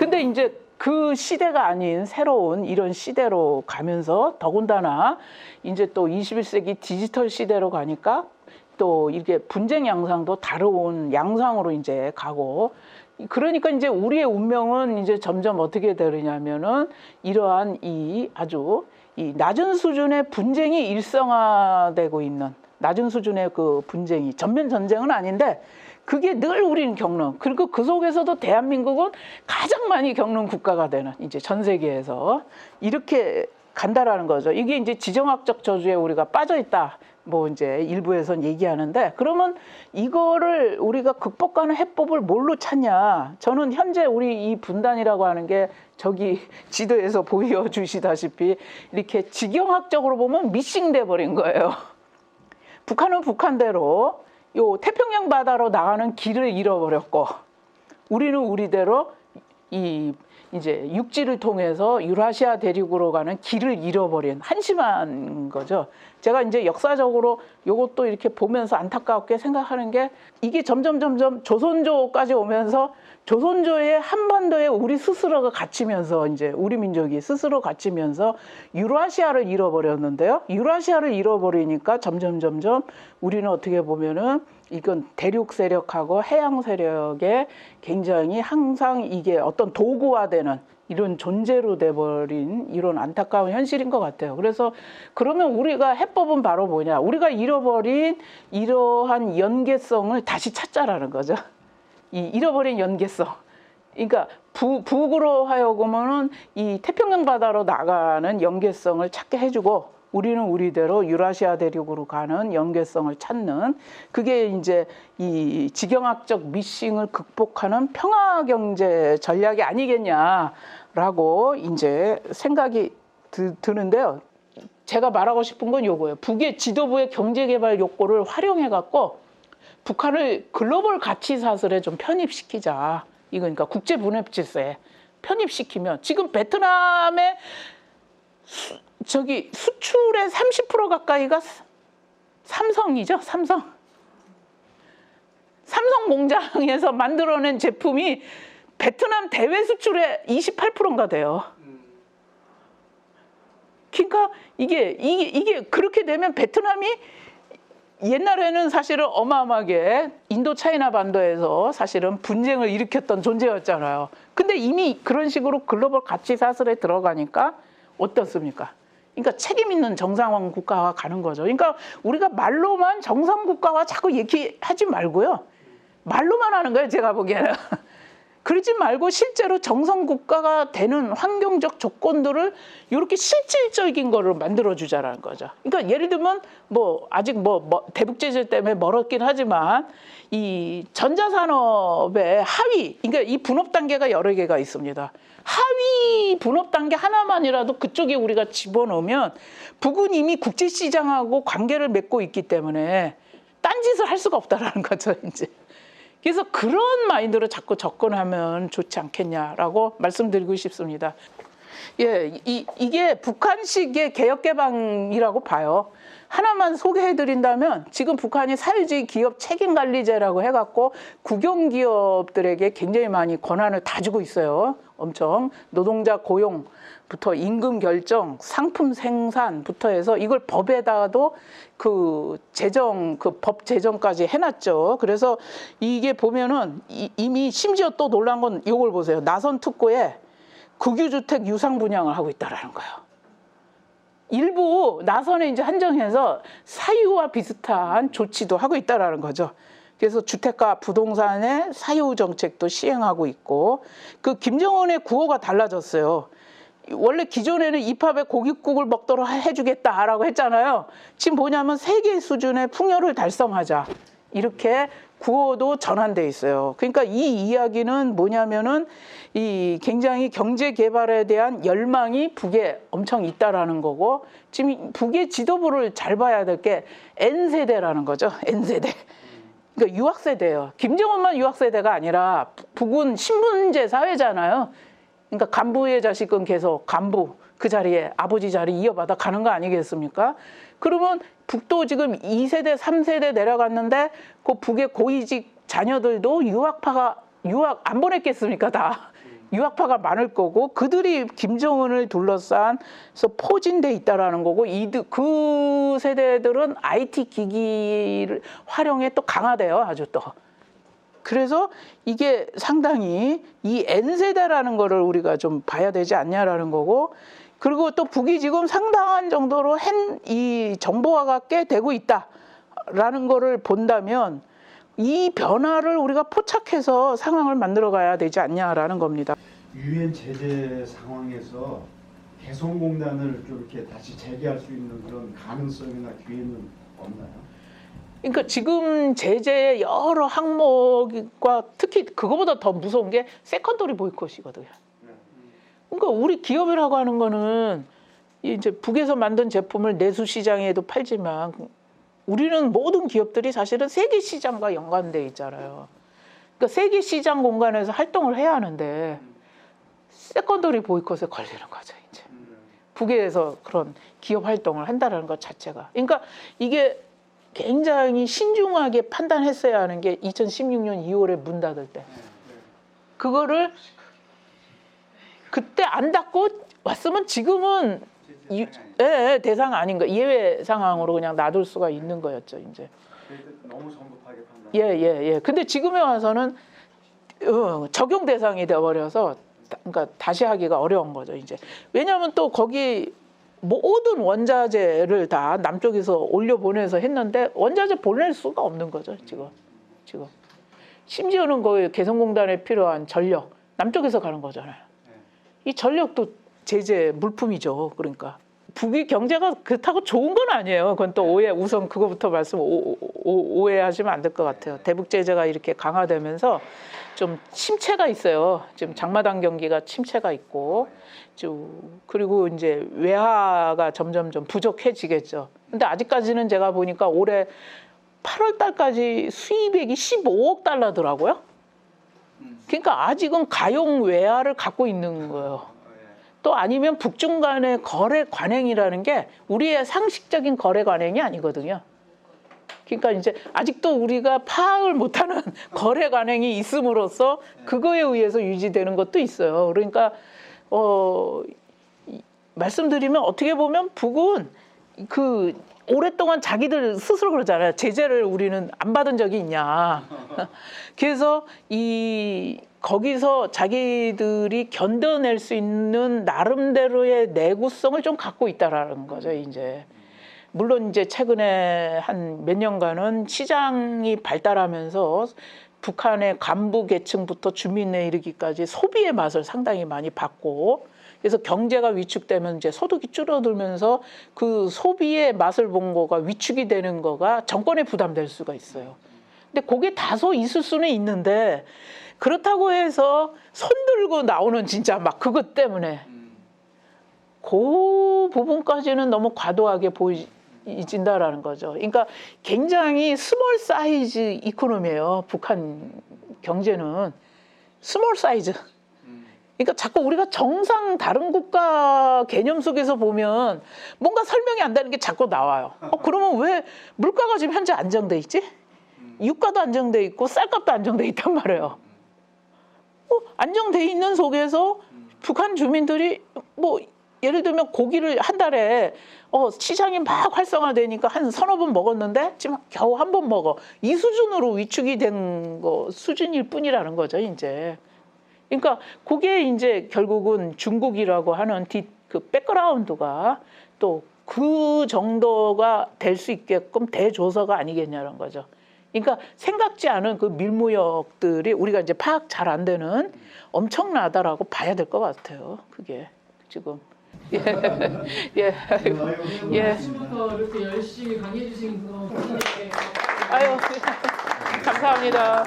근데 이제 그 시대가 아닌 새로운 이런 시대로 가면서 더군다나 이제 또 21세기 디지털 시대로 가니까 또 이렇게 분쟁 양상도 다른 양상으로 이제 가고, 그러니까 이제 우리의 운명은 이제 점점 어떻게 되느냐면은 이러한 이 아주 이 낮은 수준의 분쟁이 일상화되고 있는, 낮은 수준의 그 분쟁이 전면 전쟁은 아닌데 그게 늘 우리는 겪는, 그리고 그 속에서도 대한민국은 가장 많이 겪는 국가가 되는, 이제 전 세계에서 이렇게 간다라는 거죠. 이게 이제 지정학적 저주에 우리가 빠져 있다, 뭐 이제 일부에선 얘기하는데, 그러면 이거를 우리가 극복하는 해법을 뭘로 찾냐? 저는 현재 우리 이 분단이라고 하는 게 저기 지도에서 보여주시다시피 이렇게 지경학적으로 보면 미싱돼 버린 거예요. 북한은 북한대로 요 태평양 바다로 나가는 길을 잃어버렸고, 우리는 우리대로 이제 육지를 통해서 유라시아 대륙으로 가는 길을 잃어버린 한심한 거죠. 제가 이제 역사적으로 요것도 이렇게 보면서 안타깝게 생각하는 게, 이게 점점 조선조까지 오면서 조선조의 한반도에 우리 스스로가 갇히면서, 이제 우리 민족이 스스로 갇히면서 유라시아를 잃어버렸는데요. 유라시아를 잃어버리니까 점점 우리는 어떻게 보면은 이건 대륙 세력하고 해양 세력에 굉장히 항상 이게 어떤 도구화되는 이런 존재로 돼버린 이런 안타까운 현실인 것 같아요. 그래서 그러면 우리가 해법은 바로 뭐냐? 우리가 잃어버린 이러한 연계성을 다시 찾자라는 거죠. 이 잃어버린 연계성. 그러니까 북으로 하여금은 이 태평양 바다로 나가는 연계성을 찾게 해주고, 우리는 우리대로 유라시아 대륙으로 가는 연계성을 찾는, 그게 이제 이 지경학적 미싱을 극복하는 평화경제 전략이 아니겠냐라고 이제 생각이 드는데요. 제가 말하고 싶은 건 요거예요. 북의 지도부의 경제개발 욕구를 활용해갖고 북한을 글로벌 가치사슬에 좀 편입시키자. 이거 그러니까 국제분업질서에 편입시키면, 지금 베트남의 수출의 30% 가까이가 삼성이죠. 삼성 공장에서 만들어낸 제품이 베트남 대외 수출의 28%인가 돼요. 그러니까 이게 그렇게 되면 베트남이 옛날에는 사실은 어마어마하게 인도 차이나 반도에서 사실은 분쟁을 일으켰던 존재였잖아요. 근데 이미 그런 식으로 글로벌 가치 사슬에 들어가니까 어떻습니까? 그러니까 책임 있는 정상화 국가화 가는 거죠. 그러니까 우리가 말로만 정상 국가화 자꾸 얘기하지 말고요. 말로만 하는 거예요, 제가 보기에는. 그러지 말고 실제로 정상 국가가 되는 환경적 조건들을 이렇게 실질적인 거를 만들어주자라는 거죠. 그러니까 예를 들면 뭐 아직 대북 제재 때문에 멀었긴 하지만 이 전자산업의 하위, 그러니까 이 분업 단계가 여러 개가 있습니다. 하위 분업 단계 하나만이라도 그쪽에 우리가 집어넣으면 북은 이미 국제시장하고 관계를 맺고 있기 때문에 딴짓을 할 수가 없다라는 거죠, 이제. 그래서 그런 마인드로 자꾸 접근하면 좋지 않겠냐라고 말씀드리고 싶습니다. 예, 이게 북한식의 개혁개방이라고 봐요. 하나만 소개해드린다면, 지금 북한이 사회주의 기업 책임관리제라고 해갖고 국영기업들에게 굉장히 많이 권한을 다 주고 있어요. 엄청 노동자 고용부터 임금 결정, 상품 생산부터 해서 이걸 법에다가도 법 제정까지 해놨죠. 그래서 이게 보면은 이미 심지어 또 놀란 건 이걸 보세요. 나선 특구에 국유주택 유상 분양을 하고 있다라는 거예요. 일부 나선에 이제 한정해서 사유와 비슷한 조치도 하고 있다라는 거죠. 그래서 주택과 부동산의 사유 정책도 시행하고 있고, 그 김정은의 구호가 달라졌어요. 원래 기존에는 입합에 고깃국을 먹도록 해주겠다라고 했잖아요. 지금 뭐냐면 세계 수준의 풍요를 달성하자, 이렇게 구호도 전환돼 있어요. 그러니까 이 이야기는 뭐냐면은 이 굉장히 경제 개발에 대한 열망이 북에 엄청 있다라는 거고, 지금 북의 지도부를 잘 봐야 될 게 N세대라는 거죠. N세대. 그러니까 유학세대예요. 김정은만 유학세대가 아니라 북은 신분제 사회잖아요. 그러니까 간부의 자식은 계속 간부 그 자리에 아버지 자리 이어받아 가는 거 아니겠습니까? 그러면 북도 지금 2세대, 3세대 내려갔는데 그 북의 고위직 자녀들도 유학 안 보냈겠습니까? 다. 유학파가 많을 거고 그들이 김정은을 둘러싼서 포진돼 있다라는 거고 그 세대들은 IT 기기를 활용에 또 강하대요. 아주 또. 그래서 이게 상당히 이 N세대라는 거를 우리가 좀 봐야 되지 않냐라는 거고 그리고 또 북이 지금 상당한 정도로 이 정보화가 꽤 되고 있다라는 거를 본다면 이 변화를 우리가 포착해서 상황을 만들어 가야 되지 않냐라는 겁니다. 유엔 제재 상황에서 개성공단을 좀 이렇게 다시 재개할 수 있는 그런 가능성이나 기회는 없나요? 그러니까 지금 제재의 여러 항목과 특히 그거보다 더 무서운 게 세컨더리 보이콧이거든요. 그러니까 우리 기업이라고 하는 거는 이제 북에서 만든 제품을 내수 시장에도 팔지만 우리는 모든 기업들이 사실은 세계 시장과 연관돼 있잖아요. 그러니까 세계 시장 공간에서 활동을 해야 하는데 세컨더리 보이콧에 걸리는 거죠. 이제 북에서 그런 기업 활동을 한다는 것 자체가. 그러니까 이게 굉장히 신중하게 판단했어야 하는 게 2016년 2월에 문 닫을 때. 그거를 그때 안 닫고 왔으면 지금은 대상 아닌 거 예외 상황으로 그냥 놔둘 수가 있는 거였죠. 이제. 너무 성급하게 판단. 예. 근데 지금에 와서는 적용 대상이 되어버려서 그러니까 다시 하기가 어려운 거죠. 이제 왜냐하면 또 거기 모든 원자재를 다 남쪽에서 올려보내서 했는데 원자재 보낼 수가 없는 거죠. 지금. 심지어는 거기 개성공단에 필요한 전력 남쪽에서 가는 거잖아요. 이 전력도 제재 물품이죠. 그러니까 북이 경제가 그렇다고 좋은 건 아니에요. 그건 또 우선 그거부터 오해하시면 안 될 것 같아요. 대북 제재가 이렇게 강화되면서 좀 침체가 있어요. 지금 장마당 경기가 침체가 있고, 그리고 이제 외화가 점점 부족해지겠죠. 근데 아직까지는 제가 보니까 올해 8월 달까지 수입액이 15억 달러더라고요. 그러니까 아직은 가용 외화를 갖고 있는 거예요. 또 아니면 북중 간의 거래 관행이라는 게 우리의 상식적인 거래 관행이 아니거든요. 그러니까 이제 아직도 우리가 파악을 못하는 거래 관행이 있음으로써 그거에 의해서 유지되는 것도 있어요. 그러니까 말씀드리면 어떻게 보면 북은 오랫동안 자기들 스스로 그러잖아요. 제재를 우리는 안 받은 적이 있냐. 그래서 거기서 자기들이 견뎌낼 수 있는 나름대로의 내구성을 좀 갖고 있다라는 거죠. 이제 물론 이제 최근에 한 몇 년간은 시장이 발달하면서 북한의 간부 계층부터 주민에 이르기까지 소비의 맛을 상당히 많이 봤고, 그래서 경제가 위축되면 이제 소득이 줄어들면서 그 소비의 맛을 본 거가 위축이 되는 거가 정권에 부담될 수가 있어요. 근데 그게 다소 있을 수는 있는데 그렇다고 해서 손 들고 나오는 진짜 막 그것 때문에 그 부분까지는 너무 과도하게 보여진다라는 거죠. 그러니까 굉장히 스몰 사이즈 이코노미예요. 북한 경제는 스몰 사이즈. 그러니까 자꾸 우리가 정상 다른 국가 개념 속에서 보면 뭔가 설명이 안 되는 게 자꾸 나와요. 그러면 왜 물가가 지금 현재 안정돼 있지? 유가도 안정돼 있고 쌀값도 안정돼 있단 말이에요. 안정돼 있는 속에서 북한 주민들이 예를 들면 고기를 한 달에 시장이 막 활성화되니까 한 서너 번 먹었는데 지금 겨우 한 번 먹어. 이 수준으로 위축이 된 수준일 뿐이라는 거죠, 이제. 그러니까 그게 이제 결국은 중국이라고 하는 그 백그라운드가 또 그 정도가 될 수 있게끔 대조서가 아니겠냐는 거죠. 그러니까 생각지 않은 그 밀무역들이 우리가 이제 파악 잘 안 되는 엄청나다라고 봐야 될 것 같아요. 그게 지금. 아침부터 이렇게 열심히 강의해 주신 거 아유 감사합니다.